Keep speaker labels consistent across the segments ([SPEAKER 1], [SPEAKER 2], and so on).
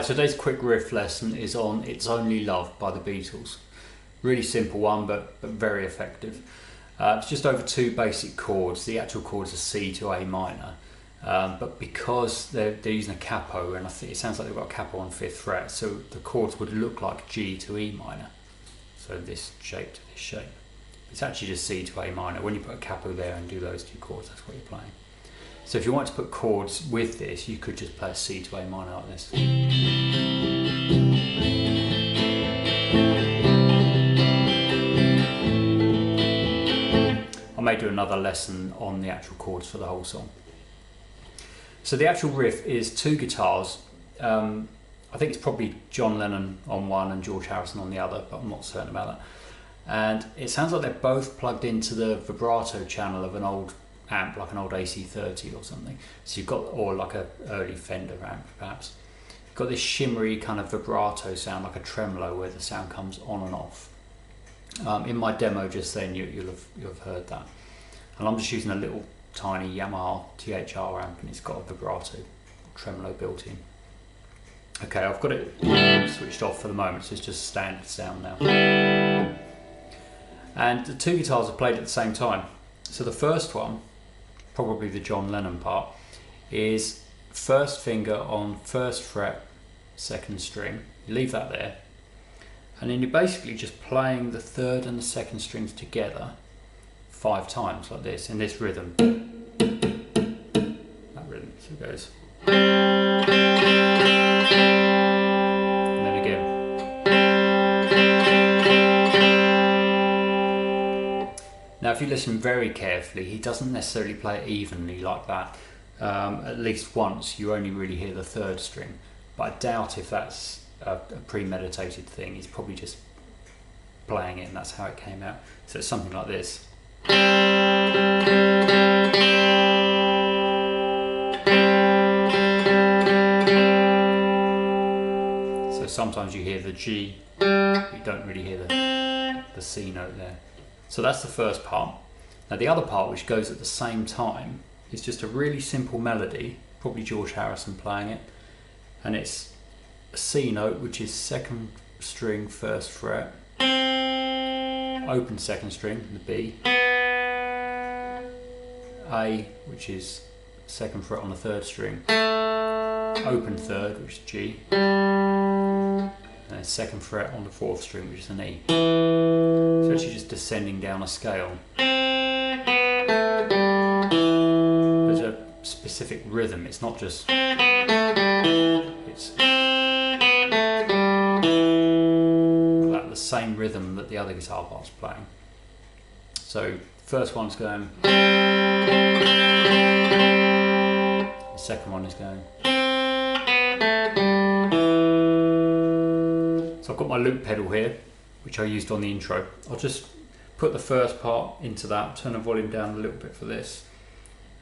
[SPEAKER 1] today's quick riff lesson is on It's Only Love by the Beatles. Really simple one, but very effective. It's just over two basic chords. The actual chords are C to A minor, but because they're using a capo, and I think it sounds like they've got a capo on 5th fret, so the chords would look like G to E minor. So this shape to this shape. It's actually just C to A minor. When you put a capo there and do those two chords, that's what you're playing. So if you want to put chords with this, you could just play a C to A minor like this. I may do another lesson on the actual chords for the whole song. So the actual riff is two guitars. I think it's probably John Lennon on one and George Harrison on the other, but I'm not certain about that. And it sounds like they're both plugged into the vibrato channel of an old amp, like an old AC30 or something. So you've got, or like a early Fender amp perhaps. You've got this shimmery kind of vibrato sound, like a tremolo, where the sound comes on and off. In my demo just then you'll have heard that. And I'm just using a little tiny Yamaha THR amp, and it's got a vibrato tremolo built in. Okay, I've got it switched off for the moment, so it's just standard sound now. And the two guitars are played at the same time. So the first one, probably the John Lennon part, is first finger on 1st fret, 2nd string. You leave that there, and then you're basically just playing the 3rd and the 2nd strings together 5 times like this, in this rhythm. That rhythm, so it goes. And then again. Now if you listen very carefully, he doesn't necessarily play it evenly like that. At least once you only really hear the 3rd string, but I doubt if that's a premeditated thing. He's probably just playing it and that's how it came out. So it's something like this. So sometimes you hear the G, but you don't really hear the C note there. So that's the first part. Now the other part, which goes at the same time, is just a really simple melody, probably George Harrison playing it, and it's a C note, which is 2nd string 1st fret, open 2nd string, the B, A, which is 2nd fret on the 3rd string, open 3rd, which is G, and then 2nd fret on the 4th string, which is an E. So actually just descending down a scale. There's a specific rhythm, it's not just, it's the same rhythm that the other guitar part's playing. So first one's going, the second one is going. So I've got my loop pedal here, which I used on the intro. I'll just put the first part into that, turn the volume down a little bit for this,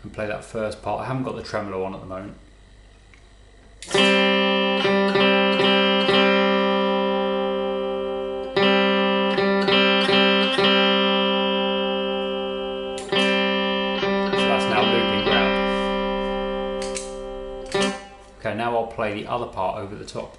[SPEAKER 1] and play that first part. I haven't got the tremolo on at the moment. Okay, now I'll play the other part over the top.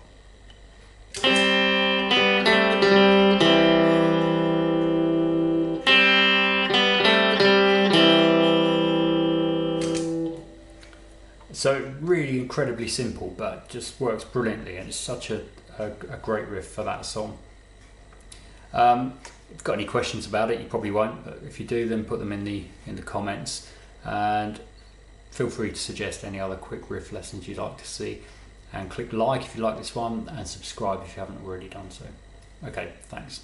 [SPEAKER 1] So really incredibly simple, but it just works brilliantly, and it's such a great riff for that song. If you've got any questions about it, you probably won't, but if you do, then put them in the comments, and feel free to suggest any other quick riff lessons you'd like to see, and click like if you like this one, and subscribe if you haven't already done so. Okay, thanks.